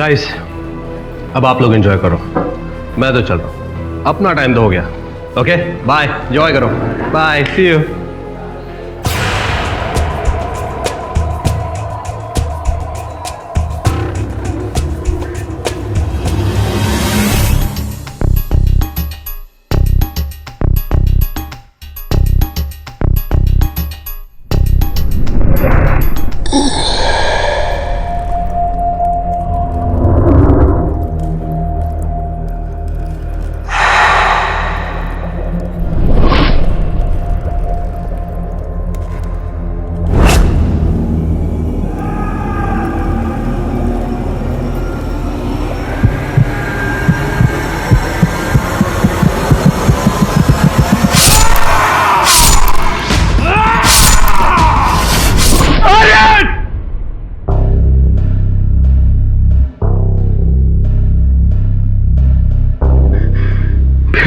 Guys, अब आप लोग एंजॉय करो, मैं तो चल रहा हूँ, अपना टाइम तो हो गया। ओके बाय, एंजॉय करो, बाय, सी यू।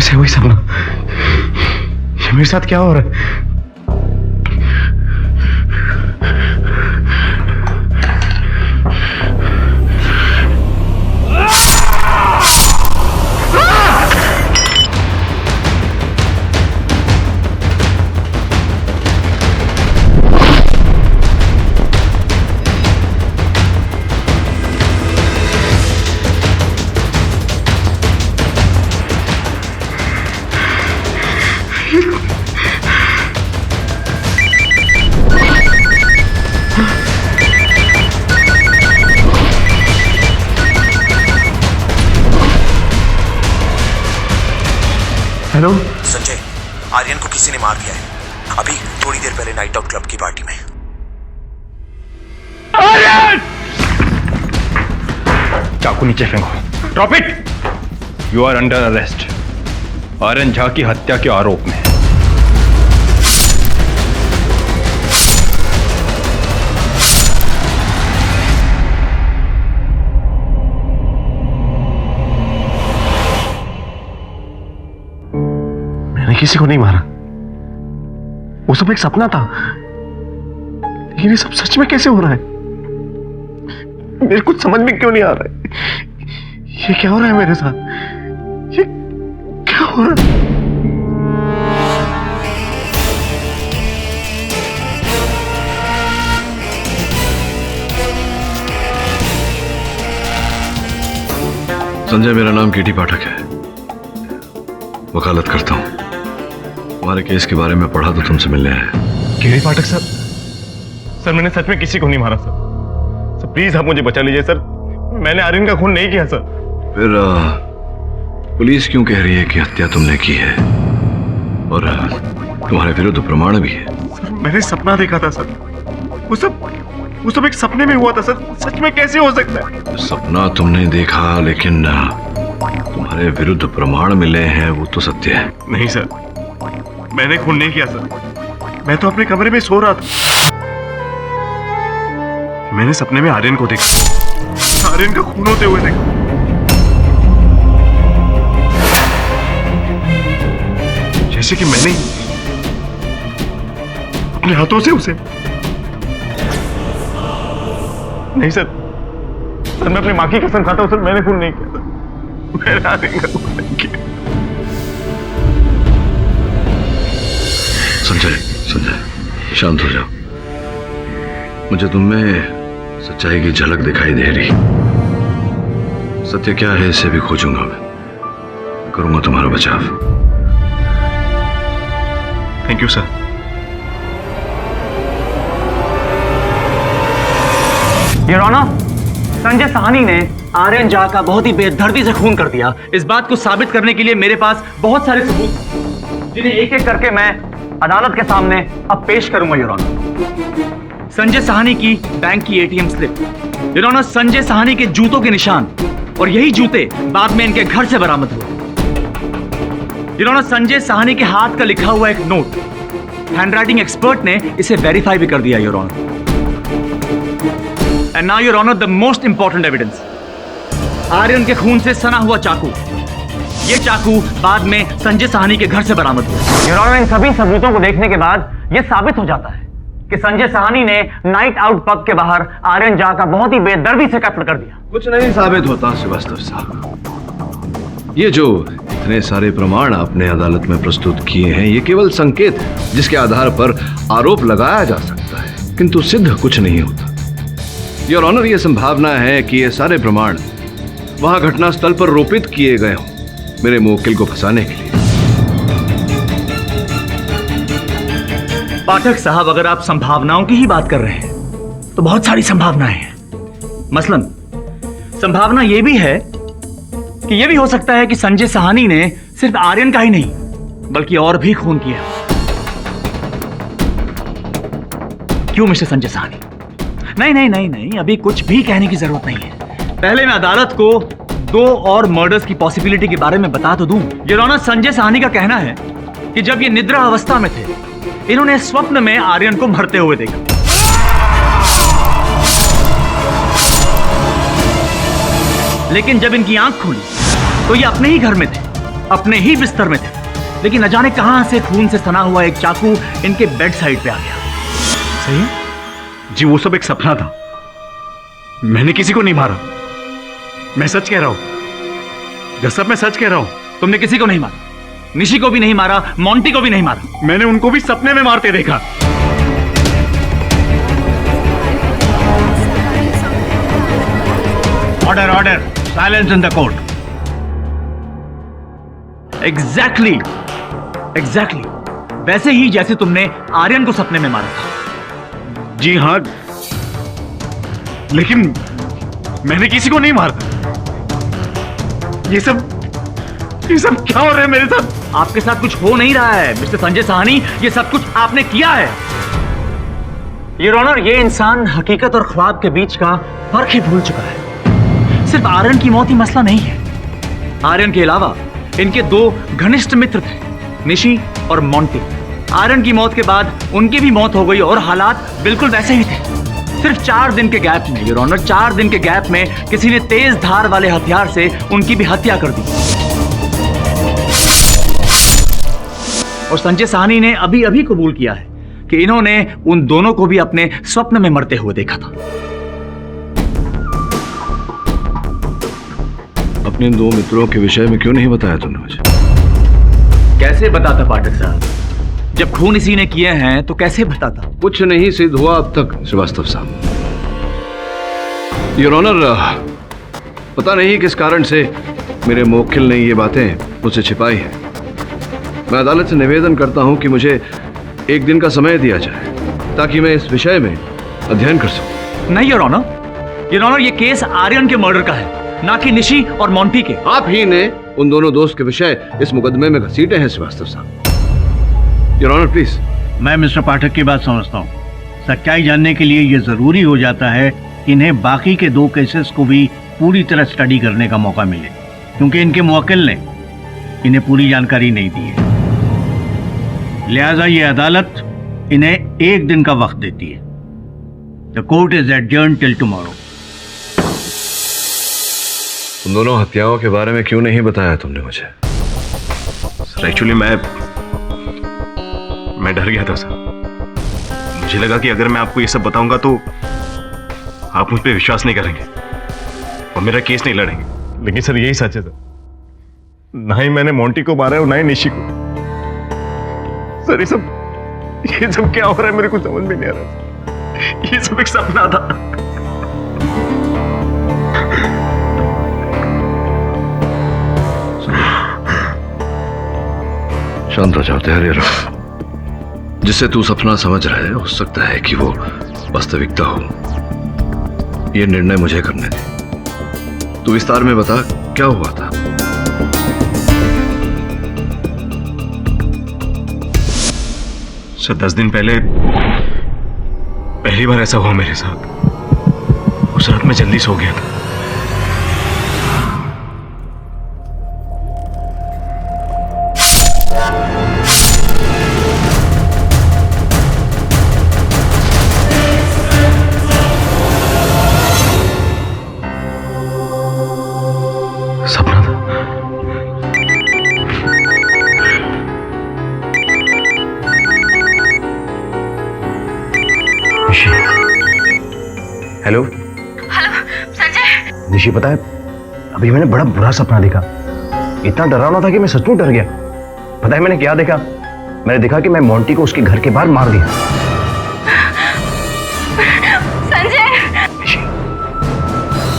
से वही सपना, ये मेरे साथ क्या हो रहा है? हेलो संजय, आर्यन को किसी ने मार दिया है अभी थोड़ी देर पहले नाइट आउट क्लब की पार्टी में। आर्यन! चाकू नीचे फेंको। Drop it. You are under arrest, Aryan Jha की हत्या के आरोप में। मैंने किसी को नहीं मारा, वो सब एक सपना था। लेकिन ये सब सच में कैसे हो रहा है? मेरे कुछ समझ में क्यों नहीं आ रहा है। ये क्या हो रहा है मेरे साथ? ये क्या हो रहा है? संजय, मेरा नाम केटी पाठक है, वकालत करता हूं। तुम्हारे केस के बारे में पढ़ा तो तुमसे मिलने आया। केटी पाठक सर, सर मैंने सच में किसी को नहीं मारा सर। सर प्लीज आप मुझे बचा लीजिए सर, मैंने आर्यन का खून नहीं किया सर। फिर पुलिस क्यों कह रही है कि हत्या तुमने की है और तुम्हारे विरुद्ध प्रमाण भी है? सर मैंने सपना देखा था सर, वो सब एक सपने में हुआ था सर। सच में कैसे हो सकता है? सपना तुमने देखा, लेकिन तुम्हारे विरुद्ध प्रमाण मिले हैं, वो तो सत्य है। नहीं सर, मैंने खून नहीं किया सर। मैं तो अपने कमरे में सो रहा था, मैंने सपने में आर्यन को देखा, आर्यन का खून होते हुए देखा। जैसे कि मैंने अपने हाथों से उसे। नहीं सर, सर मैं अपनी मां की कसम खाता हूं सर, मैंने खून नहीं किया सर। मैंने आर्यन का खून नहीं किया। संजय, शांत हो जाओ। मुझे तुममें सच्चाई की झलक दिखाई दे रही। सत्य क्या है इसे भी खोजूंगा मैं करूंगा तुम्हारा बचाव। Thank you sir. Your honour, Sanjay Sahni ने आर्यन झा का बहुत ही बेदर्दी से खून कर दिया। इस बात को साबित करने के लिए मेरे पास बहुत सारे सबूत, जिन्हें एक एक करके मैं अदालत के सामने अब पेश करूंगा योर ऑनर। संजय साहनी की बैंक की ATM slip, your honour, Sanjay Sahni के जूतों के निशान, और यही जूते बाद में इनके घर से बरामद हुए। योर ऑनर, संजय साहनी के हाथ का लिखा हुआ एक नोट, हैंडराइटिंग एक्सपर्ट ने इसे वेरीफाई भी कर दिया your honour. And now your honour, the most important evidence, Aryan के खून से सना हुआ चाकू। ये चाकू बाद में संजय साहनी के घर से बरामद हुआ। योर ऑनर, इन सभी सबूतों को देखने के बाद यह साबित हो जाता है कि संजय साहनी ने नाइट आउट पब के बाहर आर्यन झा का बहुत ही बेदर्दी से कत्ल कर दिया। कुछ नहीं साबित होता श्रीवास्तव साहब। ये जो इतने सारे प्रमाण आपने अदालत में प्रस्तुत किए हैं, ये केवल संकेत है जिसके आधार पर आरोप लगाया जा सकता है, किंतु सिद्ध कुछ नहीं होता। योर ऑनर, ये संभावना है कि ये सारे प्रमाण वहां घटनास्थल पर रोपित किए गए हों मेरे मुवक्किल को फंसाने के लिए। पाठक साहब, अगर आप संभावनाओं की ही बात कर रहे हैं तो बहुत सारी संभावनाएं हैं। मसलन संभावना यह भी है कि यह भी हो सकता है कि संजय साहनी ने सिर्फ आर्यन का ही नहीं बल्कि और भी खून किया। क्यों मिस्टर संजय साहनी? नहीं नहीं नहीं नहीं, अभी कुछ भी कहने की जरूरत नहीं है। पहले मैं अदालत को 2 और मर्डर्स की पॉसिबिलिटी के बारे में बता तो दूं। योर ऑनर, संजय साहनी का कहना है कि जब ये निद्रा अवस्था में थे, इन्होंने स्वप्न में आर्यन को मरते हुए देखा। लेकिन जब इनकी आंख खुली तो ये अपने ही घर में थे, अपने ही बिस्तर में थे, लेकिन न जाने कहां से खून से सना हुआ एक चाकू इनके बेड साइड पे आ गया। सही है जी, वो सब एक सपना था। मैंने किसी को नहीं मारा, मैं सच कह रहा हूं। जब सब मैं सच कह रहा हूं। तुमने किसी को नहीं मारा, निशी को भी नहीं मारा, मोंटी को भी नहीं मारा। मैंने उनको भी सपने में मारते देखा। Order order, silence in the court. Exactly वैसे ही जैसे तुमने आर्यन को सपने में मारा था। जी हां, लेकिन मैंने किसी को नहीं मारा। ये सब क्या हो रहा है मेरे साथ? आपके साथ कुछ हो नहीं रहा है मिस्टर संजय साहनी, ये सब कुछ आपने किया है। योर ऑनर, ये इंसान हकीकत और ख्वाब के बीच का फर्क ही भूल चुका है। सिर्फ आर्यन की मौत ही मसला नहीं है। आर्यन के अलावा इनके 2 घनिष्ठ मित्र थे, निशी और मोंटी। आर्यन की मौत के बाद उनकी भी मौत हो गई और हालात बिल्कुल वैसे ही थे। सिर्फ 4 दिन के गैप में, योर ऑनर, 4 दिन के गैप में किसी ने तेज धार वाले हथियार से उनकी भी हत्या कर दी। और संजय साहनी ने अभी अभी कबूल किया है कि इन्होंने उन दोनों को भी अपने स्वप्न में मरते हुए देखा था। अपने 2 मित्रों के विषय में क्यों नहीं बताया तुमने मुझे? कैसे बताता पाठक साहब? जब खून इसी ने किए हैं तो कैसे बताता? कुछ नहीं सिद्ध हुआ अब तक श्रीवास्तव साहब। योर ऑनर, पता नहीं किस कारण से मेरे मुवक्किल ने ये बातें मुझसे छिपाई हैं। मैं अदालत से निवेदन करता हूं कि मुझे 1 दिन का समय दिया जाए ताकि मैं इस विषय में अध्ययन कर सकूं। नहीं योर ऑनर, ये केस आर्यन के मर्डर का है, ना कि निशी और मोंटी के। आप ही ने उन दोनों दोस्त के विषय इस मुकदमे में घसीटे हैं श्रीवास्तव साहब। Your honour please. मैं मिस्टर पाठक की बात समझता हूँ। सच्चाई जानने के लिए यह जरूरी हो जाता है कि इन्हें बाकी के 2 केसेस को भी पूरी तरह स्टडी करने का मौका मिले, क्योंकि इनके मुवक्किल ने इन्हें पूरी जानकारी नहीं दी है। लिहाजा ये अदालत इन्हें 1 दिन का वक्त देती है। The court is adjourn till tomorrow. उन दोनों हत्याओं के बारे में क्यों नहीं बताया तुमने मुझे? सर एक्चुअली मैं डर गया था सर। मुझे लगा कि अगर मैं आपको ये सब बताऊंगा तो आप मुझ पर विश्वास नहीं करेंगे और मेरा केस नहीं लड़ेंगे। लेकिन सर यही सच है सर, ना ही मैंने मोंटी को मारा है और ना ही निशी को। सर ये सब क्या हो रहा है मेरे को समझ में नहीं आ रहा। ये सब एक सपना था। शांत हो जाओ, तैयारी रखो। जिसे तू सपना समझ रहा है हो सकता है कि वो वास्तविकता हो। ये निर्णय मुझे करने दे। तू विस्तार में बता क्या हुआ था। सर 10 दिन पहले पहली बार ऐसा हुआ मेरे साथ। उस रात मैं जल्दी सो गया था। सपना था। Hello hello Sanjay. निशी, पता है अभी मैंने बड़ा बुरा सपना देखा। इतना डरावना था कि मैं सचमुच डर गया। पता है मैंने क्या देखा? मैंने देखा कि मैं मोंटी को उसके घर के बाहर मार दिया। संजय, निशी,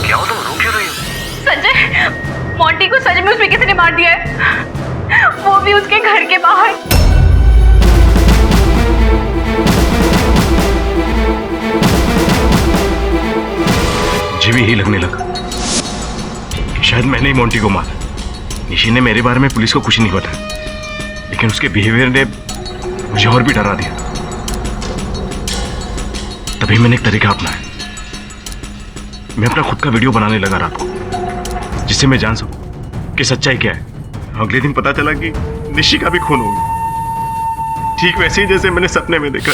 क्या हो, तुम रो क्यों रही हो? संजय, मोंटी को सच में उसमें किसी ने मार दिया है, वो भी उसके घर के बाहर। मुझे भी यही लगने लगा कि शायद मैंने ही मोंटी को मारा। निशी ने मेरे बारे में पुलिस को कुछ नहीं बताया, लेकिन उसके बिहेवियर ने मुझे और भी डरा दिया। तभी मैंने एक तरीका अपनाया। मैं अपना खुद का वीडियो बनाने लगा रात को, जिससे मैं जान सकूं कि सच्चाई क्या है। अगले दिन पता चला कि निशी का भी खून हो गया, ठीक वैसे ही जैसे मैंने सपने में देखा।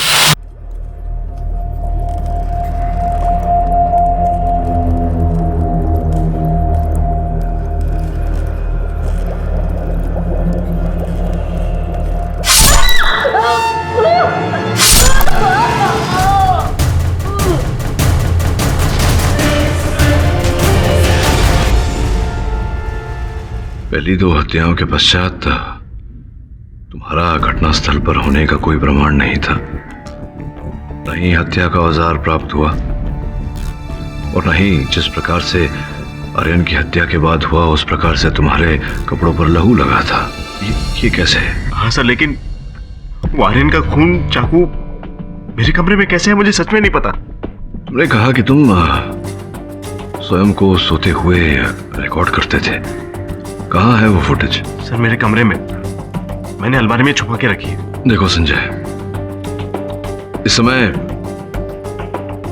पहली 2 हत्याओं के पश्चात तुम्हारा घटनास्थल पर होने का कोई प्रमाण नहीं था। न ही हत्या का औजार प्राप्त हुआ और न ही जिस प्रकार से आर्यन की हत्या के बाद हुआ उस प्रकार से तुम्हारे कपड़ों पर लहू लगा था। ये कैसे है? हाँ सर, लेकिन वो आर्यन का खून चाकू मेरे कमरे में कैसे है मुझे सच में नहीं पता। तुमने कहा कि तुम स्वयं को सोते हुए रिकॉर्ड करते थे। कहाँ है वो फुटेज? सर मेरे कमरे में, मैंने अलमारी में छुपा के रखी है। देखो संजय, इस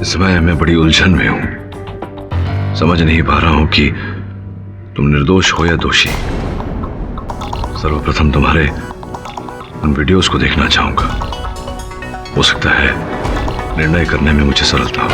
समय मैं बड़ी उलझन में हूं। समझ नहीं पा रहा हूं कि तुम निर्दोष हो या दोषी। सर्वप्रथम तुम्हारे उन वीडियोस को देखना चाहूंगा। हो सकता है निर्णय करने में मुझे सरलता हो।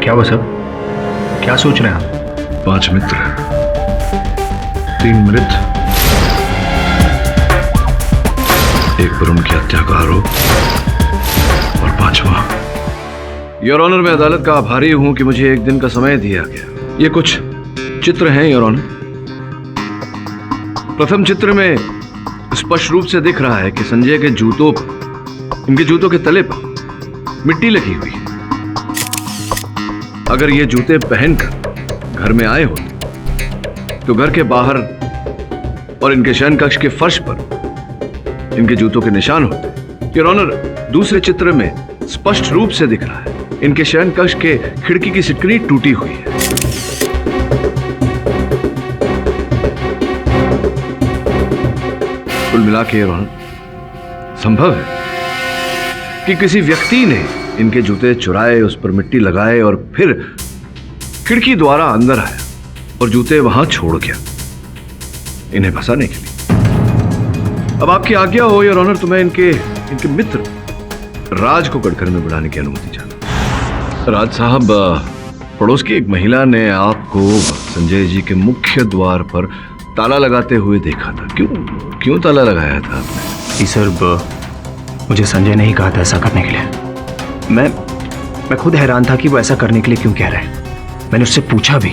क्या हुआ सर? क्या सोच रहे हैं आप? 5 मित्र, 3 मृत, एक पर उनकी हत्या का आरोप और 5वां। योर ऑनर, मैं अदालत का आभारी हूं कि मुझे 1 दिन का समय दिया गया। ये कुछ चित्र हैं योर ऑनर। प्रथम चित्र में स्पष्ट रूप से दिख रहा है कि संजय के जूतों पर, इनके जूतों के तले पर मिट्टी लगी हुई है। अगर ये जूते पहनकर घर में आए होते तो घर के बाहर और इनके शयन कक्ष के फर्श पर इनके जूतों के निशान होते। योर ऑनर, दूसरे चित्र में स्पष्ट रूप से दिख रहा है इनके शयन कक्ष के खिड़की की सिटकनी टूटी हुई है। कुल मिला के योर ऑनर, संभव है कि किसी व्यक्ति ने इनके जूते चुराए, उस पर मिट्टी लगाए और फिर खिड़की द्वारा अंदर आया और जूते वहां छोड़ गया इन्हें फंसाने के लिए। अब आपकी आज्ञा हो योर ऑनर, तो मैं इनके मित्र राज को कटघरे में बुलाने की अनुमति चाहता। राज साहब, पड़ोस की एक महिला ने आपको संजय जी के मुख्य द्वार पर ताला लगाते हुए देखा था। क्यों ताला लगाया था आपने? सर मुझे संजय ने ही कहा था ऐसा करने के लिए। मैं खुद हैरान था कि वो ऐसा करने के लिए क्यों कह रहा है। मैंने उससे पूछा भी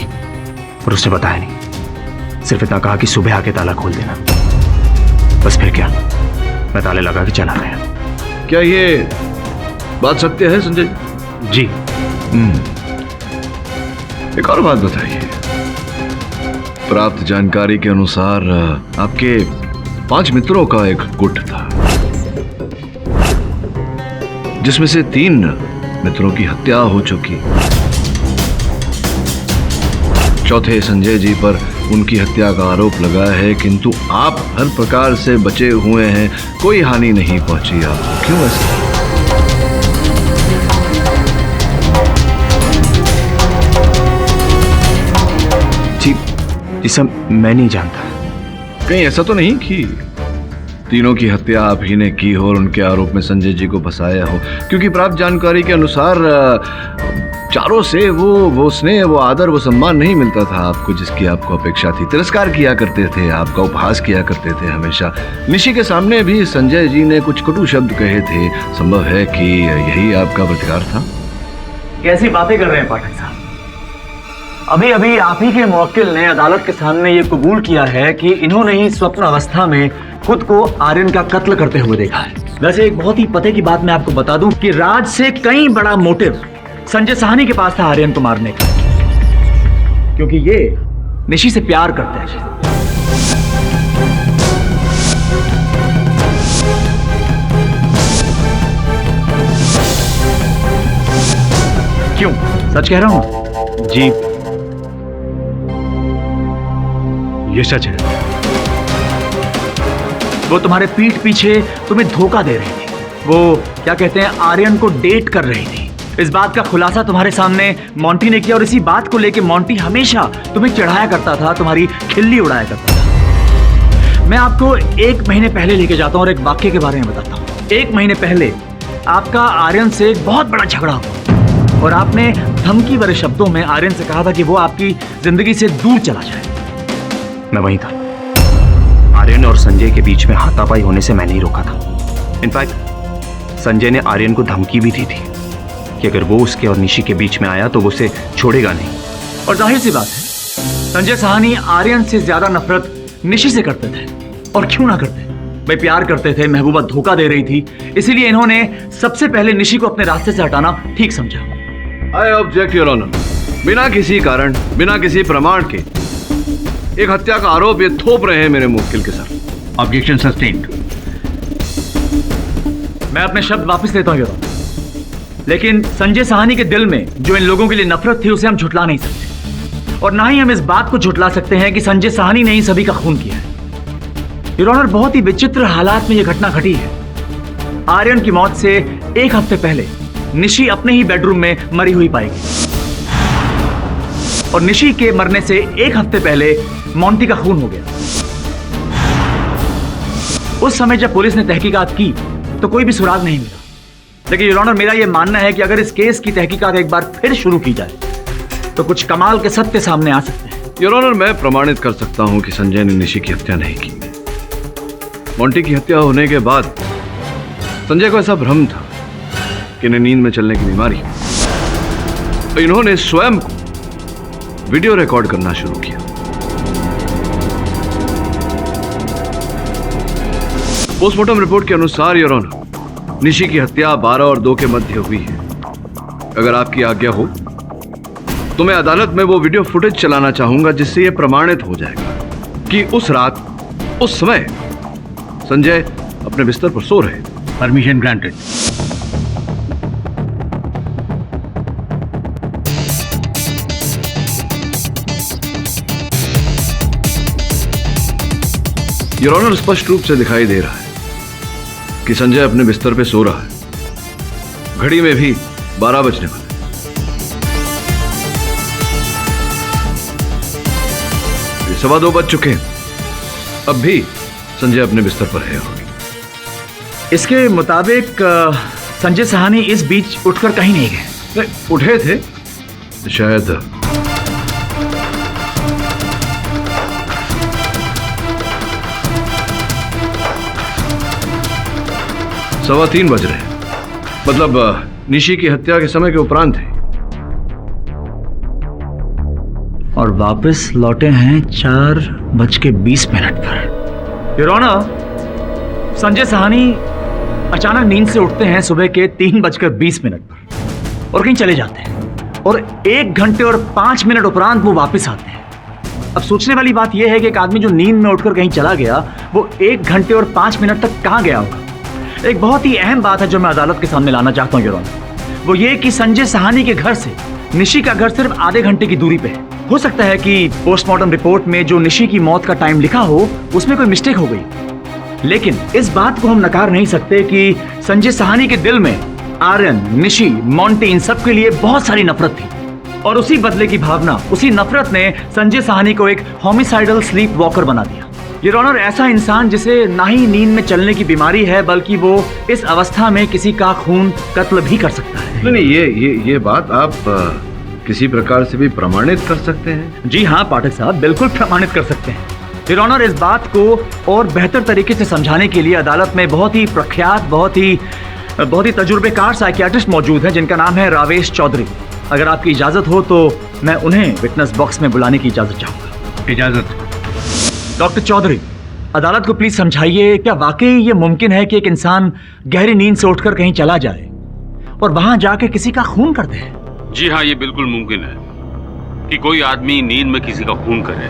पर उसने बताया नहीं, सिर्फ इतना कहा कि सुबह आके ताला खोल देना। बस फिर क्या, मैं ताले लगा के चला गया। क्या ये बात सत्य है संजय जी। एक और बात बताइए, प्राप्त जानकारी के अनुसार आपके 5 मित्रों का एक गुट था जिसमें से 3 मित्रों की हत्या हो चुकी। चौथे संजय जी पर उनकी हत्या का आरोप लगा है, किंतु आप हर प्रकार से बचे हुए हैं, कोई हानि नहीं पहुंची आपको। क्यों ऐसा? जी सर, मैं नहीं जानता। कहीं ऐसा तो नहीं कि तीनों की हत्या आप ही ने की हो और उनके आरोप में संजय जी को फंसाया हो? क्योंकि प्राप्त जानकारी के अनुसार चारों से वो स्नेह, वो आदर, वो सम्मान नहीं मिलता था आपको जिसकी आपको अपेक्षा थी। तिरस्कार किया करते थे, आपका उपहास किया करते थे हमेशा। निशी के सामने भी संजय जी ने कुछ कटु शब्द कहे थे। संभव है कि यही आपका प्रतिकार था? कैसी बातें कर रहे हैं पाठक साहब? अभी अभी आप ही के मुवक्किल ने अदालत के सामने ये कबूल किया है कि इन्होंने ही स्वप्न अवस्था में खुद को आर्यन का कत्ल करते हुए देखा है। वैसे एक बहुत ही पते की बात मैं आपको बता दूं कि राज से कई बड़ा मोटिव संजय साहनी के पास था आर्यन को मारने का, क्योंकि ये निशी से प्यार करते हैं। क्यों, सच कह रहा हूं? जी, ये सच है। वो तुम्हारे पीठ पीछे तुम्हें धोखा दे रही थी। वो क्या कहते हैं, आर्यन को डेट कर रही थी। इस बात का खुलासा तुम्हारे सामने मोंटी ने किया और इसी बात को लेकर मोंटी हमेशा तुम्हें चढ़ाया करता था, तुम्हारी खिल्ली उड़ाया करता था। मैं आपको 1 महीने पहले लेके जाता हूं और एक वाक्य के बारे में बताता हूं। 1 महीने पहले आपका आर्यन से एक बहुत बड़ा झगड़ा हुआ और आपने धमकी भरे शब्दों में आर्यन से कहा था कि वो आपकी जिंदगी से दूर चला जाए। मैं वहीं था। आर्यन और संजय के बीच में हाथापाई होने से मैं नहीं रोका था। इनफैक्ट संजय ने आर्यन को धमकी भी दी थी कि अगर वो उसके और निशी के बीच में आया तो वो उसे छोड़ेगा नहीं। और जाहिर सी बात है, संजय साहनी आर्यन से ज्यादा नफरत निशी से करते थे। और क्यों ना करते, वे प्यार करते थे, महबूबा धोखा दे रही थी, इसीलिए इन्होंने सबसे पहले निशी को अपने रास्ते से हटाना ठीक समझा। I object your honour. बिना किसी कारण, बिना किसी प्रमाण के एक हत्या का आरोप ये थोप रहे हैं मेरे मुवक्किल के सर। Objection sustained. मैं अपने शब्द वापस लेता हूं योर ऑनर। लेकिन संजय साहनी के दिल में जो इन लोगों के लिए नफरत थी उसे हम झुटला नहीं सकते, और ना ही हम इस बात को झुटला सकते हैं कि संजय साहनी ने ही सभी का खून किया है। योर ऑनर, बहुत ही विचित्र हालात में यह घटना घटी है। आर्यन की मौत से 1 हफ्ते पहले निशी अपने ही बेडरूम में मरी हुई पाई गई और निशी के मरने से 1 हफ्ते पहले मोंटी का खून हो गया। उस समय जब पुलिस ने तहकीकात की तो कोई भी सुराग नहीं मिला। लेकिन योर ऑनर, मेरा यह मानना है कि अगर इस केस की तहकीकात एक बार फिर शुरू की जाए तो कुछ कमाल के सत्य सामने आ सकते हैं। योर ऑनर, मैं प्रमाणित कर सकता हूं कि संजय ने निशी की हत्या नहीं की। मोंटी की हत्या होने के बाद संजय को ऐसा भ्रम था कि इन्हें नींद में चलने की बीमारी है, तो इन्होंने स्वयं को वीडियो रिकॉर्ड करना शुरू किया। पोस्टमार्टम रिपोर्ट के अनुसार योर ऑनर, निशी की हत्या 12 और 2 के मध्य हुई है। अगर आपकी आज्ञा हो तो मैं अदालत में वो वीडियो फुटेज चलाना चाहूंगा जिससे यह प्रमाणित हो जाएगा कि उस रात, उस समय संजय अपने बिस्तर पर सो रहे थे। Permission granted. योर ऑनर, स्पष्ट रूप से दिखाई दे रहा है कि संजय अपने बिस्तर पे सो रहा है। घड़ी में भी 12 बजने वाले। 2:15 बज चुके हैं, अब भी संजय अपने बिस्तर पर है। इसके मुताबिक संजय साहनी इस बीच उठकर कहीं नहीं गए। उठे थे शायद। 3:15 बज रहे हैं, मतलब निशी की हत्या के समय के उपरांत है। और वापस लौटे हैं 4:20 पर। योर ऑनर, संजय साहनी अचानक नींद से उठते हैं सुबह के 3:20 पर और कहीं चले जाते हैं, और 1 घंटे और 5 मिनट उपरांत वो वापस आते हैं। अब सोचने वाली बात यह है कि एक आदमी जो नींद में उठकर कहीं चला गया, वो 1 घंटे और 5 मिनट तक कहां गया होगा। एक बहुत ही अहम बात है जो मैं अदालत के सामने लाना चाहता हूं योर ऑनर, वो ये कि संजय साहनी के घर से निशी का घर सिर्फ आधे घंटे की दूरी पे है। हो सकता है कि पोस्टमार्टम रिपोर्ट में जो निशी की मौत का टाइम लिखा हो उसमें कोई मिस्टेक हो गई, लेकिन इस बात को हम नकार नहीं सकते कि संजय साहनी के दिल में आर्यन, निशी, मोंटी इन सब के लिए बहुत सारी नफरत थी, और उसी बदले की भावना, उसी नफरत ने संजय साहनी को एक होमिसाइडल स्लीप वॉकर बना दिया। योर ऑनर, ऐसा इंसान जिसे ना ही नींद में चलने की बीमारी है, बल्कि वो इस अवस्था में किसी का खून कत्ल भी कर सकता है। नहीं, ये बात आप किसी प्रकार से भी प्रमाणित कर सकते हैं? जी हाँ पाठक साहब, बिल्कुल प्रमाणित कर सकते हैं। योर ऑनर, इस बात को और बेहतर तरीके से समझाने के लिए अदालत में बहुत ही प्रख्यात, बहुत ही तजुर्बेकार साइकियाट्रिस्ट मौजूद हैं, जिनका नाम है रावेश चौधरी। अगर आपकी इजाजत हो तो मैं उन्हें विटनेस बॉक्स में बुलाने की इजाजत चाहूंगा। इजाजत। डॉक्टर चौधरी, अदालत को प्लीज समझाइए, क्या वाकई ये मुमकिन है कि एक इंसान गहरी नींद से उठकर कहीं चला जाए और वहां जाके किसी का खून कर दे? जी हाँ, ये बिल्कुल मुमकिन है कि कोई आदमी नींद में किसी का खून करे,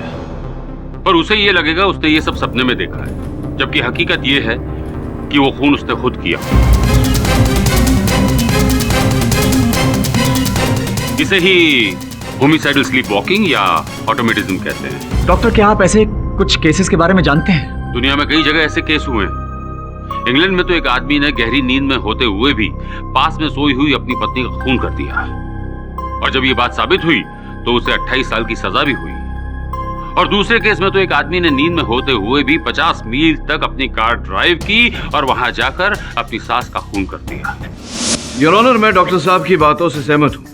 पर उसे ये लगेगा उसने ये सब सपने में देखा है, जबकि हकीकत ये है कि वो खून उसने खुद किया। इसे ही होमिसाइडल स्लीप वॉकिंग या ऑटोमेटिज्म कहते हैं। डॉक्टर, क्या आप ऐसे कुछ केसेस के बारे में जानते हैं? दुनिया में कई जगह ऐसे केस हुए हैं। इंग्लैंड में तो एक आदमी ने गहरी नींद में होते हुए भी पास में सोई हुई अपनी पत्नी का खून कर दिया, और जब ये बात साबित हुई तो उसे 28 साल की सजा भी हुई। और दूसरे केस में तो एक आदमी ने नींद में होते हुए भी 50 मील तक अपनी कार ड्राइव की और वहां जाकर अपनी सास का खून कर दिया। योर ऑनर, मैं डॉक्टर साहब की बातों से सहमत हूं।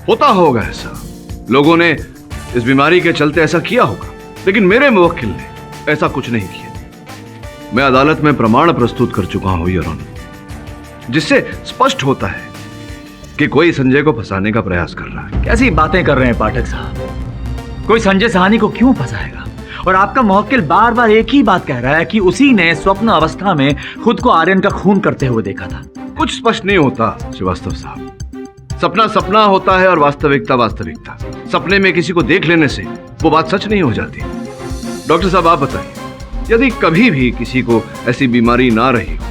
होता होगा ऐसा, लोगों ने इस बीमारी के चलते ऐसा किया होगा, लेकिन मेरे मुवक्किल ने ऐसा कुछ नहीं किया। मैं अदालत में प्रमाण प्रस्तुत कर चुका हूं योर ऑनर, जिससे स्पष्ट होता है कि कोई संजय को फंसाने का प्रयास कर रहा है। कैसी बातें कर रहे हैं पाठक साहब? कोई संजय साहनी को क्यों फंसाएगा? और आपका मुवक्किल बार बार एक ही बात कह रहा है कि उसी ने स्वप्न अवस्था में खुद को आर्यन का खून करते हुए देखा था। कुछ स्पष्ट नहीं होता श्रीवास्तव साहब। सपना सपना होता है और वास्तविकता वास्तविकता। सपने में किसी को देख लेने से वो बात सच नहीं हो जाती। डॉक्टर साहब, आप बताइए, यदि कभी भी किसी को ऐसी बीमारी ना रही हो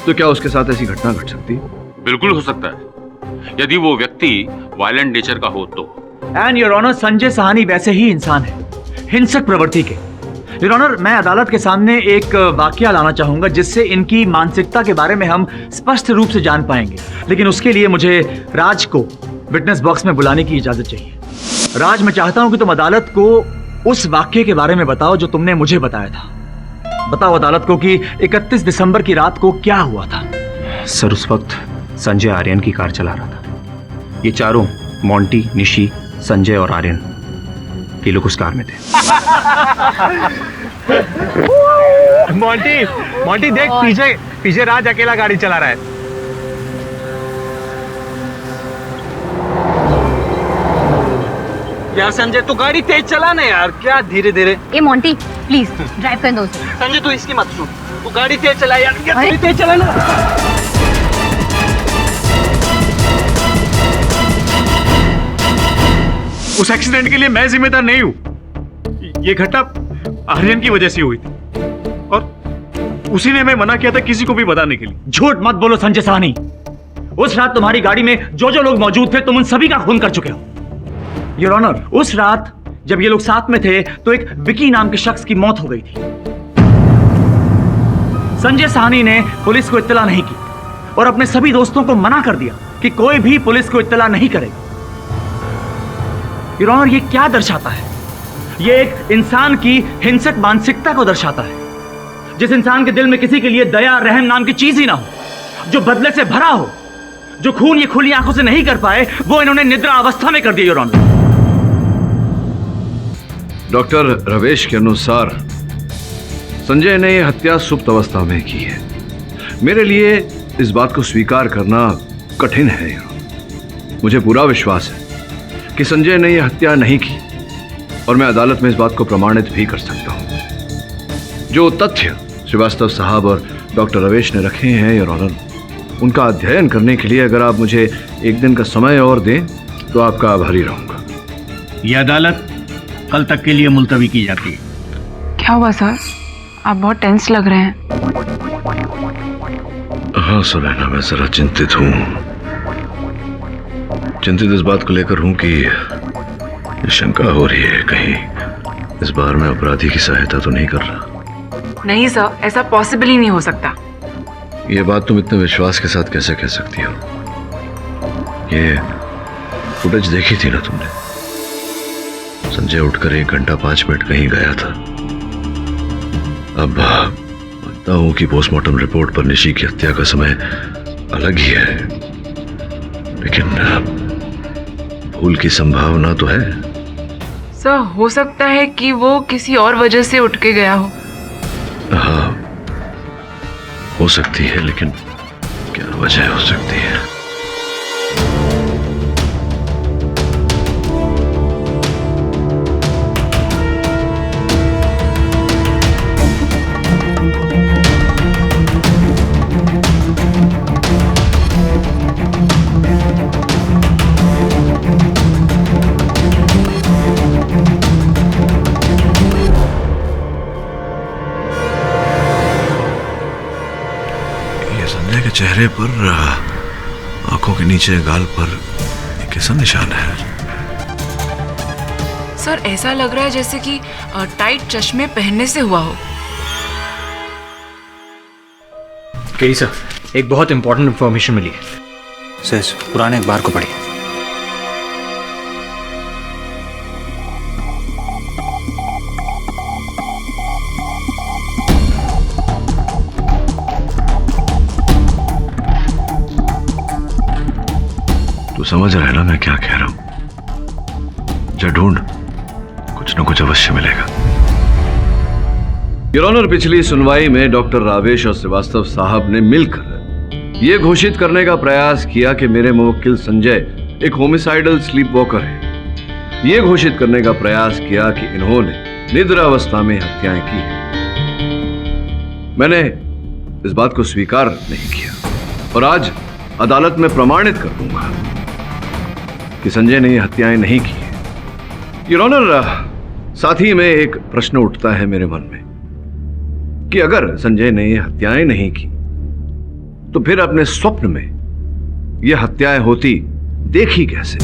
तो क्या उसके साथ ऐसी घटना घट सकती है? बिल्कुल हो सकता है, यदि वो व्यक्ति वायलेंट नेचर का हो तो। And your honour, Sanjay Sahni वैसे ही इंसान है, हिंसक प्रवृत्ति के। योर ऑनर, मैं अदालत के सामने एक वाकया लाना चाहूंगा जिससे इनकी मानसिकता के बारे में हम स्पष्ट रूप से जान पाएंगे, लेकिन उसके लिए मुझे राज को विटनेस बॉक्स में बुलाने की इजाजत चाहिए। राज, मैं चाहता हूं कि तुम अदालत को उस वाकये के बारे में बताओ जो तुमने मुझे बताया था। बताओ अदालत को कि 31 दिसंबर की रात को क्या हुआ था। सर, उस वक्त संजय आर्यन की कार चला रहा था। ये चारों, मोंटी, निशी, संजय और आर्यन, ये लोग उस कार में थे। मोंटी देख, पीछे राज अकेला गाड़ी चला रहा है। यार संजय, तू गाड़ी तेज चला ना यार, क्या धीरे धीरे। ए मोंटी, प्लीज ड्राइव कर दो उसे। संजय, तू इसकी मत सुन, तू गाड़ी तेज चला यार, क्या थोड़ी तेज चला ना। उस एक्सीडेंट के लिए मैं जिम्मेदार नहीं हूं। ये घटना आर्यन की वजह से हुई थी और उसी ने हमें मना किया था किसी को भी बताने के लिए। झूठ मत बोलो संजय साहनी। उस रात तुम्हारी गाड़ी में जो जो लोग मौजूद थे, तुम उन सभी का खून कर चुके हो। योर ऑनर, उस रात जब ये लोग साथ में थे तो एक विकी नाम के शख्स की मौत हो गई थी। संजय साहनी ने पुलिस को इत्तला नहीं की और अपने सभी दोस्तों को मना कर दिया कि कोई भी पुलिस को इत्तला नहीं करेगा। योर ऑनर, ये क्या दर्शाता है? ये एक इंसान की हिंसक मानसिकता को दर्शाता है, जिस इंसान के दिल में किसी के लिए दया, रहम नाम की चीज ही ना हो, जो बदले से भरा हो, जो खून ये खुली आंखों से नहीं कर पाए, वो इन्होंने निद्रा अवस्था में कर दिया। योर ऑनर, डॉक्टर रवेश के अनुसार संजय ने यह हत्या सुप्त अवस्था में की है। मेरे लिए इस बात को स्वीकार करना कठिन है। मुझे पूरा विश्वास है कि संजय ने यह हत्या नहीं की और मैं अदालत में इस बात को प्रमाणित भी कर सकता हूं। जो तथ्य श्रीवास्तव साहब और डॉक्टर रवेश ने रखे हैं योर ऑनर, उनका अध्ययन करने के लिए अगर आप मुझे एक दिन का समय और दें तो आपका आभारी रहूंगा। यह अदालत कल तक के लिए मुलतवी की जाती है। क्या हुआ सर? आप बहुत टेंस लग रहे हैं। हाँ सुनैना, मैं जरा चिंतित हूँ। चिंतित इस बात को लेकर हूँ कि ये शंका हो रही है कहीं इस बार मैं अपराधी की सहायता तो नहीं कर रहा। नहीं सर, ऐसा पॉसिबल ही नहीं हो सकता। ये बात तुम इतने विश्वास के साथ कैसे कह सकती हो? ये फुटेज देखी थी ना तुमने? संजय उठकर 1 घंटा 5 मिनट कहीं गया था। अब मानता हूं कि पोस्टमार्टम रिपोर्ट पर निशी की हत्या का समय अलग ही है, लेकिन भूल की संभावना तो है। सर, हो सकता है कि वो किसी और वजह से उठ के गया हो। हाँ, हो सकती है, लेकिन क्या वजह हो सकती है? संजय के चेहरे पर, आंखों के नीचे गाल पर कैसा निशान है? सर, ऐसा लग रहा है जैसे कि टाइट चश्मे पहनने से हुआ हो। केरी सर, एक बहुत इंपॉर्टेंट इंफॉर्मेशन मिली है। सर, पुराने अखबार को पढ़िए। तू समझ रहा है ना मैं क्या कह रहा हूं? जा ढूंढ, कुछ न कुछ अवश्य मिलेगा। योर ऑनर, पिछली सुनवाई में डॉक्टर रावेश और श्रीवास्तव साहब ने मिलकर यह घोषित करने का प्रयास किया कि मेरे मुवक्किल संजय एक होमिसाइडल स्लीप वॉकर है। यह घोषित करने का प्रयास किया कि इन्होंने निद्रावस्था में हत्याएं की हैं। मैंने इस बात को स्वीकार नहीं किया और आज अदालत में प्रमाणित कर दूंगा कि संजय ने ये हत्याएं नहीं की है। योर ऑनर, साथ ही में एक प्रश्न उठता है मेरे मन में कि अगर संजय ने ये हत्याएं नहीं की तो फिर अपने स्वप्न में ये हत्याएं होती देखी कैसे?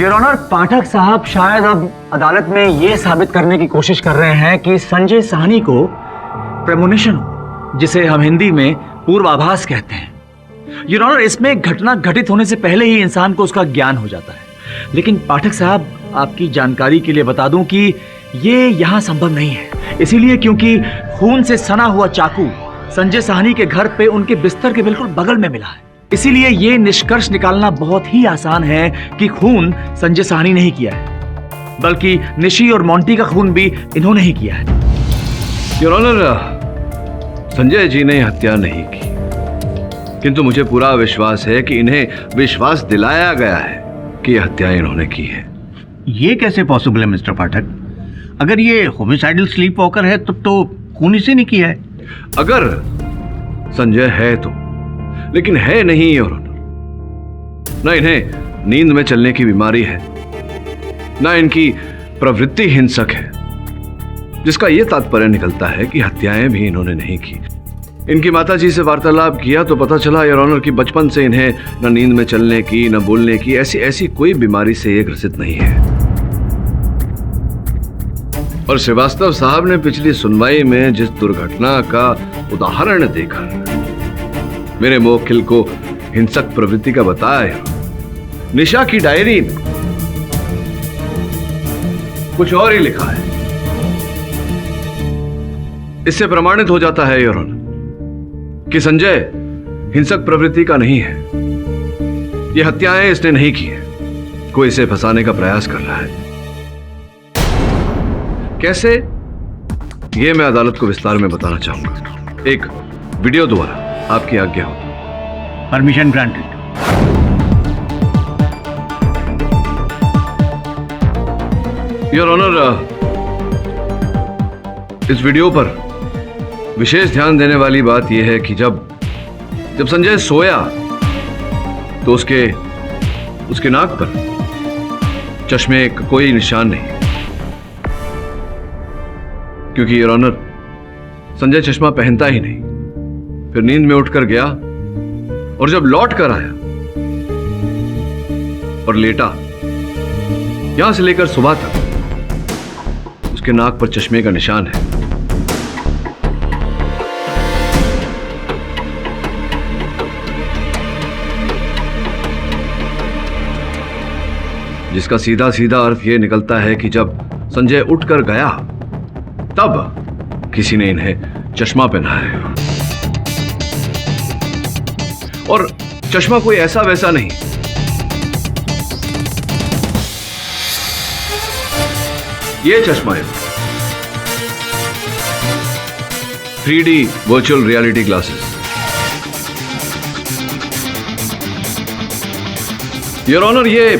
योर ऑनर, पाठक साहब शायद अब अदालत में यह साबित करने की कोशिश कर रहे हैं कि संजय साहनी को प्रेमोनिशन, जिसे हम हिंदी में पूर्वाभास कहते हैं। योर ऑनर, इसमें घटना घटित होने से पहले ही इंसान को उसका ज्ञान हो जाता है। लेकिन पाठक साहब, आपकी जानकारी के लिए बता दूं कि ये यहां संभव नहीं है। इसीलिए क्योंकि खून से सना हुआ चाकू संजय साहनी के घर पे उनके बिस्तर के बिल्कुल बगल में मिला है। इसीलिए ये निष्कर्ष निकालना बहुत ही आसान है कि खून संजय साहनी ने ही किया है, बल्कि निशी और मोंटी का खून भी इन्होंने ही किया है। योर ऑनर, संजय जी ने हत्या नहीं की, किंतु मुझे पूरा विश्वास है कि इन्हें विश्वास दिलाया गया है कि यह हत्या इन्होंने की है। ये कैसे पॉसिबल है मिस्टर पाठक? अगर ये होमिसाइडल स्लीप वॉकर है तब तो खून इसे नहीं किया है। अगर संजय है तो, लेकिन है नहीं योर ऑनर। न इन्हें नींद में चलने की बीमारी है, न इनकी प्रवृत्ति हिंसक है, जिसका यह तात्पर्य निकलता है कि हत्याएं भी इन्होंने नहीं की। इनकी माताजी से वार्तालाप किया तो पता चला योर ऑनर कि बचपन से इन्हें न नींद में चलने की, न बोलने की ऐसी कोई बीमारी से ये ग्रसित नहीं है। और श्रीवास्तव साहब ने पिछली सुनवाई में जिस दुर्घटना का उदाहरण देकर मेरे मुवक्किल को हिंसक प्रवृत्ति का बताया, निशा की डायरी में कुछ और ही लिखा है। इससे प्रमाणित हो जाता है योर ऑनर कि संजय हिंसक प्रवृत्ति का नहीं है। यह हत्याएं इसने नहीं की है, कोई इसे फंसाने का प्रयास कर रहा है। कैसे, यह मैं अदालत को विस्तार में बताना चाहूंगा। एक वीडियो द्वारा आपकी आज्ञा हो। Permission granted. योर ऑनर, इस वीडियो पर विशेष ध्यान देने वाली बात यह है कि जब संजय सोया तो उसके नाक पर चश्मे का कोई निशान नहीं, क्योंकि योर ऑनर संजय चश्मा पहनता ही नहीं। फिर नींद में उठकर गया और जब लौट कर आया और लेटा, यहां से लेकर सुबह तक उसके नाक पर चश्मे का निशान है। जिसका सीधा सीधा अर्थ यह निकलता है कि जब संजय उठकर गया तब किसी ने इन्हें चश्मा पहना है। और चश्मा कोई ऐसा वैसा नहीं, ये चश्मा है 3D virtual reality glasses. Your honour, ये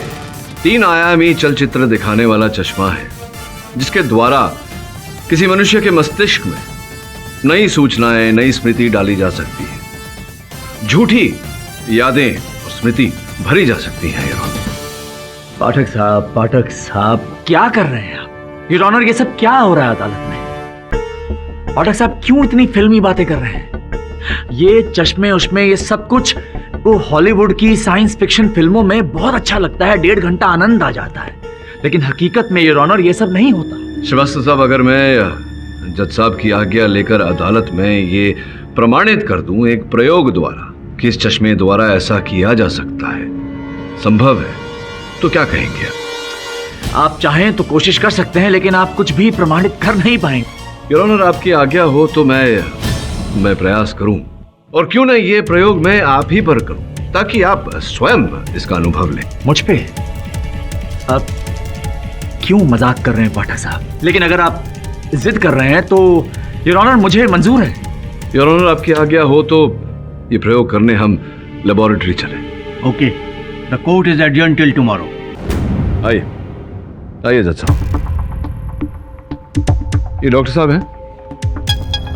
3 आयामी चलचित्र दिखाने वाला चश्मा है जिसके द्वारा किसी मनुष्य के मस्तिष्क में नई सूचनाएं, नई स्मृति डाली जा सकती है, झूठी यादें और स्मृति भरी जा सकती हैं। पाठक साहब क्या कर रहे हैं आप? योर ऑनर, ये सब क्या हो रहा है अदालत में? पाठक साहब क्यों इतनी फिल्मी बातें कर रहे हैं? ये चश्मे उश्मे ये सब कुछ वो हॉलीवुड की साइंस फिक्शन फिल्मों में बहुत अच्छा लगता है, 1.5 घंटा आनंद आ जाता है, लेकिन हकीकत में योर ऑनर ये सब नहीं होता। श्रीवास्तव साहब, अगर मैं जज साहब की आज्ञा लेकर अदालत में ये प्रमाणित कर दूं एक प्रयोग द्वारा कि इस चश्मे द्वारा ऐसा किया जा सकता है, संभव है, तो क्या कहेंगे आप? आप चाहें तो कोशिश कर सकते हैं, लेकिन आप कुछ भी प्रमाणित कर नहीं पाएंगे। योर ऑनर, आपकी आज्ञा हो तो मैं प्रयास करूं, और क्यों नहीं ये प्रयोग मैं आप ही पर करूं ताकि आप स्वयं इसका अनुभव लें। मुझ पे आप क्यों मजाक कर रहे हैं पाठक साहब? लेकिन अगर आप जिद कर रहे हैं तो योर ऑनर मुझे मंजूर है। योर ऑनर, आपकी आज्ञा हो तो ये प्रयोग करने हम लेबोरेटरी चलें। Okay, the court is adjourn till tomorrow. आइए जज साहब। ये डॉक्टर साहब हैं,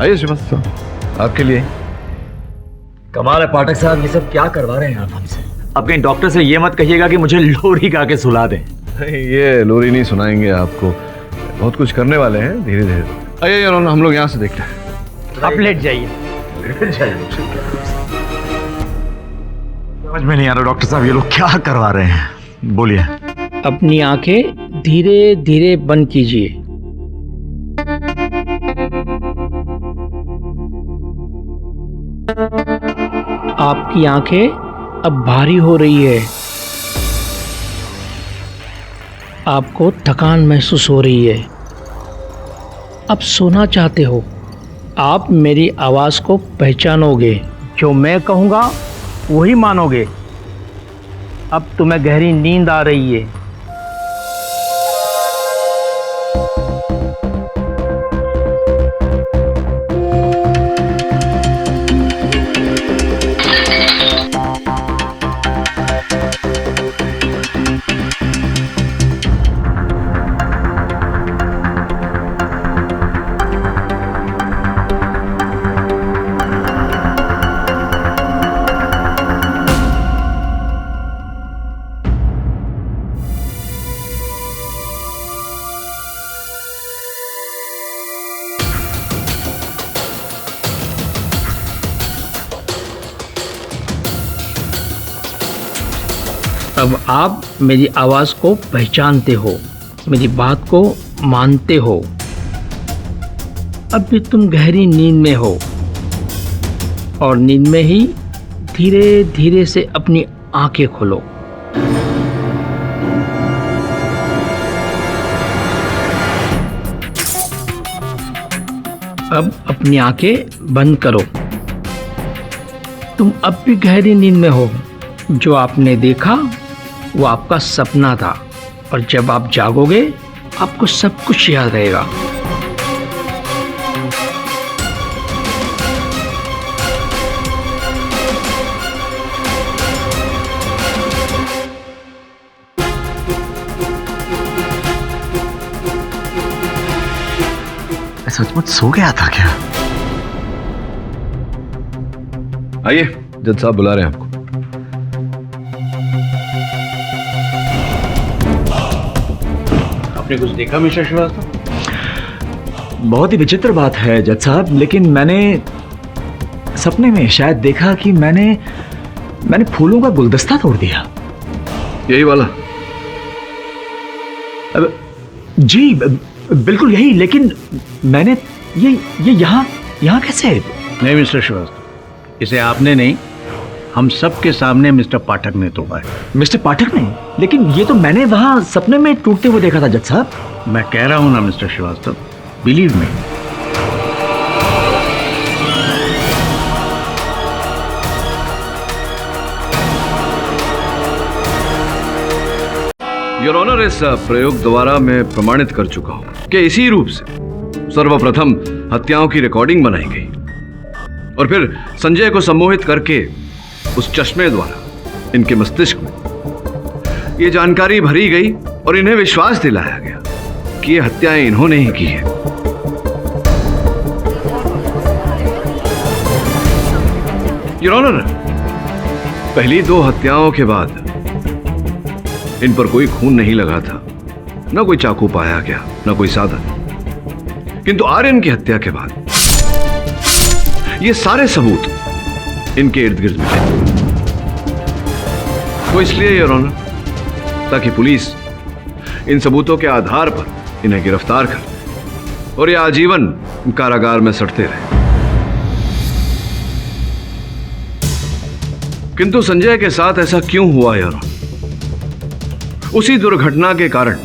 आइए श्रीवास्तव साहब, आपके लिए। कमाल है पाठक साहब, ये सब क्या करवा रहे हैं आप हमसे? अब कहीं डॉक्टर से ये मत कहिएगा कि मुझे लोरी गा के सुला दें। ये लोरी नहीं सुनाएंगे आपको, बहुत कुछ करने वाले हैं धीरे धीरे। आइए योर ऑनर, हम लोग यहाँ से देखते हैं। आप लेट जाइए। समझ में नहीं आ रहा डॉक्टर साहब, ये लोग क्या करवा रहे हैं? बोलिए। अपनी आंखें धीरे धीरे बंद कीजिए। आपकी आंखें अब भारी हो रही है। आपको थकान महसूस हो रही है। अब सोना चाहते हो। आप मेरी आवाज़ को पहचानोगे। जो मैं कहूँगा वही मानोगे। अब तुम्हें गहरी नींद आ रही है। अब आप मेरी आवाज़ को पहचानते हो, मेरी बात को मानते हो। अब भी तुम गहरी नींद में हो और नींद में ही धीरे धीरे से अपनी आंखें खोलो। अब अपनी आंखें बंद करो। तुम अब भी गहरी नींद में हो। जो आपने देखा वो आपका सपना था, और जब आप जागोगे आपको सब कुछ याद रहेगा। सचमुच सो गया था क्या? आइए, जज साहब बुला रहे हैं आपको। आपने कुछ देखा मिस्टर श्रीवास्तव? बहुत ही विचित्र बात है जज साहब, लेकिन मैंने सपने में शायद देखा कि मैंने फूलों का गुलदस्ता तोड़ दिया। यही वाला? जी बिल्कुल यही, लेकिन मैंने ये यहाँ कैसे? नहीं मिस्टर श्रीवास्तव, इसे आपने नहीं, हम सबके सामने मिस्टर पाठक ने तोड़ा है। मिस्टर पाठक ने? लेकिन ये तो मैंने वहां सपने में टूटते हुए देखा था जज साहब। मैं कह रहा हूं ना mister Shrivastava, believe me. Your honour, इस प्रयोग द्वारा मैं प्रमाणित कर चुका हूं कि इसी रूप से सर्वप्रथम हत्याओं की रिकॉर्डिंग बनाई गई और फिर संजय को सम्मोहित करके उस चश्मे द्वारा इनके मस्तिष्क में ये जानकारी भरी गई और इन्हें विश्वास दिलाया गया कि ये हत्याएं इन्होंने ही की है। योर ऑनर, पहली 2 हत्याओं के बाद इन पर कोई खून नहीं लगा था, ना कोई चाकू पाया गया, ना कोई साधन। किंतु आर्यन की हत्या के बाद ये सारे सबूत इनके इर्द गिर्द मिले। वो इसलिए योर ऑनर, ताकि पुलिस इन सबूतों के आधार पर इन्हें गिरफ्तार कर और ये आजीवन कारागार में सड़ते रहे। किंतु संजय के साथ ऐसा क्यों हुआ योर ऑनर? उसी दुर्घटना के कारण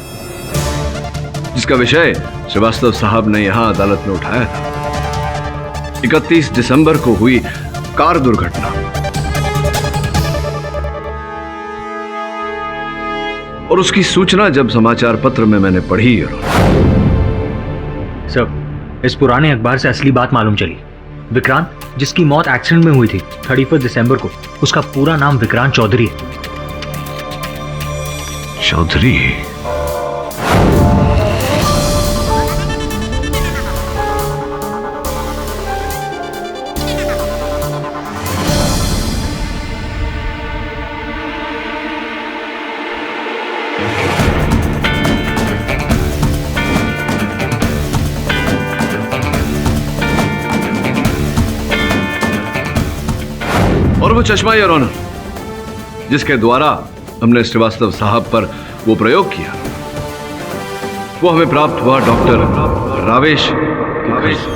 जिसका विषय श्रीवास्तव साहब ने यहां अदालत में उठाया था। 31 दिसंबर को हुई कार दुर्घटना और उसकी सूचना जब समाचार पत्र में मैंने पढ़ी सर, इस पुराने अखबार से असली बात मालूम चली। विक्रांत, जिसकी मौत एक्सीडेंट में हुई थी 31 दिसंबर को, उसका पूरा नाम विक्रांत चौधरी है। चौधरी? और वो चश्मा योर ऑनर, जिसके द्वारा हमने श्रीवास्तव साहब पर वो प्रयोग किया, वो हमें प्राप्त हुआ डॉक्टर रावेश के घर से।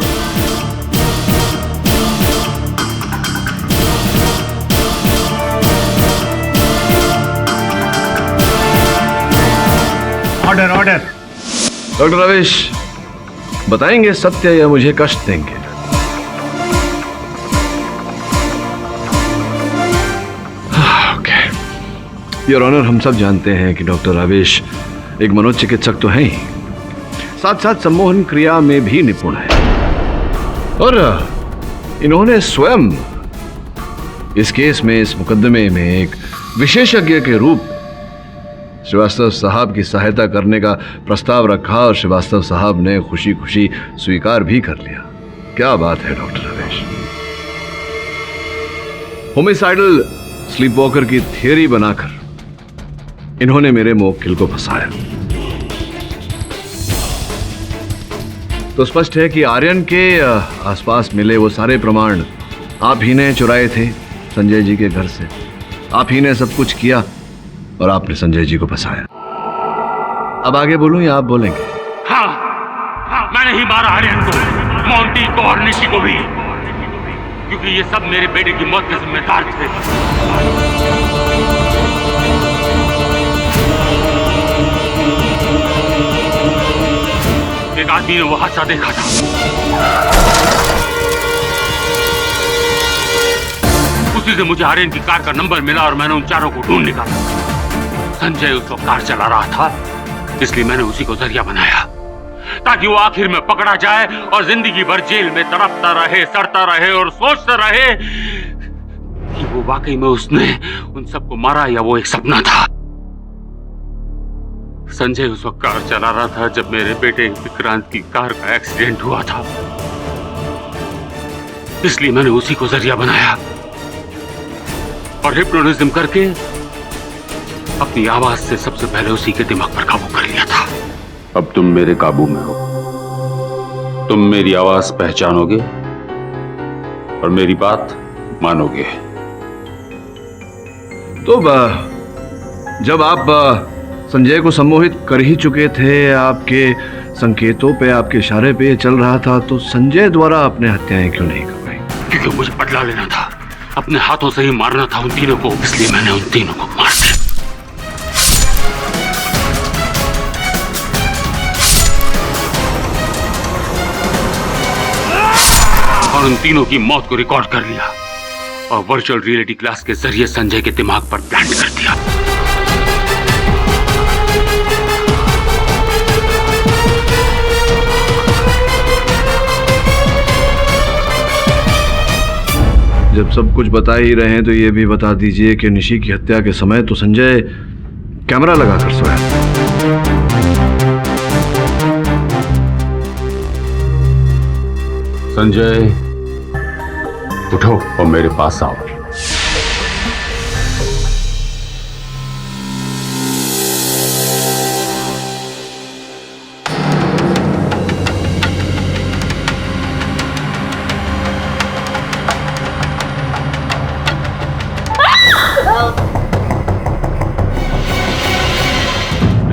Order order. डॉक्टर रावेश, बताएंगे सत्य या मुझे कष्ट देंगे? योर ऑनर, हम सब जानते हैं कि डॉक्टर रावेश एक मनोचिकित्सक तो हैं ही, साथ साथ सम्मोहन क्रिया में भी निपुण है और इन्होंने स्वयं इस केस में, इस मुकदमे में एक विशेषज्ञ के रूप श्रीवास्तव साहब की सहायता करने का प्रस्ताव रखा और श्रीवास्तव साहब ने खुशी खुशी स्वीकार भी कर लिया। क्या बात है डॉक्टर रावेश। होमिसाइडल स्लीपवॉकर की थियरी बनाकर इन्होंने मेरे मुवक्किल को फंसाया। तो स्पष्ट है कि आर्यन के आसपास मिले वो सारे प्रमाण आप ही ने चुराए थे संजय जी के घर से। आप ही ने सब कुछ किया और आपने संजय जी को फंसाया। अब आगे बोलूं या आप बोलेंगे? हाँ, मैंने ही मारा आर्यन को, मोंटी को और निशी को भी, क्योंकि ये सब मेरे बेटे की मौत के जिम्मेदार थे। एक आदमी ने वो हादसा देखा था, उसी से मुझे आर्यन की कार का नंबर मिला और मैंने उन चारों को ढूंढ निकाला। संजय उस वक्त कार चला रहा था, इसलिए मैंने उसी को जरिया बनाया ताकि वो आखिर में पकड़ा जाए और जिंदगी भर जेल में तड़पता रहे, सड़ता रहे और सोचता रहे कि वो वाकई में उसने उन सबको मारा या वो एक सपना था। संजय उस वक्त कार चला रहा था जब मेरे बेटे विक्रांत की कार का एक्सीडेंट हुआ था, इसलिए मैंने उसी को जरिया बनाया और हिप्नोटिज्म करके अपनी आवाज से सबसे पहले उसी के दिमाग पर काबू कर लिया था। अब तुम मेरे काबू में हो, तुम मेरी आवाज पहचानोगे और मेरी बात मानोगे। तो जब आप संजय को सम्मोहित कर ही चुके थे, आपके संकेतों पे, आपके इशारे पे चल रहा था, तो संजय द्वारा आपने हत्याएं क्यों नहीं करवाई? क्योंकि मुझे बदला लेना था, अपने हाथों से ही मारना था उन तीनों को, इसलिए मैंने उन तीनों को मार दिया। और उन तीनों की मौत को रिकॉर्ड कर लिया और वर्चुअल रियलिटी क्लास के जरिए संजय के दिमाग पर प्लांट कर दिया। जब सब कुछ बता ही रहे हैं तो ये भी बता दीजिए कि निशी की हत्या के समय तो संजय कैमरा लगाकर सोया था। संजय उठो और मेरे पास आओ।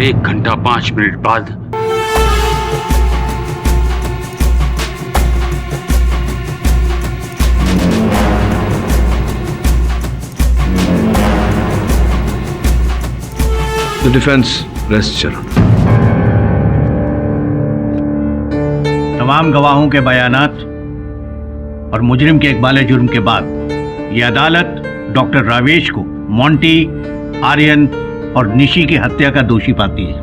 एक घंटा 5 मिनट बाद द डिफेंस रेस्ट चरण। तमाम गवाहों के बयानात और मुजरिम के इकबाल जुर्म के बाद ये अदालत डॉक्टर रावेश को मोंटी, आर्यन और निशी की हत्या का दोषी पाती है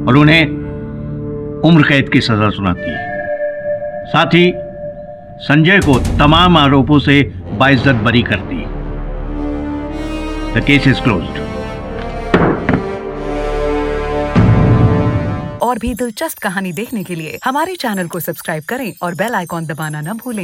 और उन्हें उम्र कैद की सजा सुनाती है। साथ ही संजय को तमाम आरोपों से बाइज्जत बरी करती है। The case is closed. और भी दिलचस्प कहानी देखने के लिए हमारे चैनल को सब्सक्राइब करें और बेल आइकॉन दबाना न भूलें।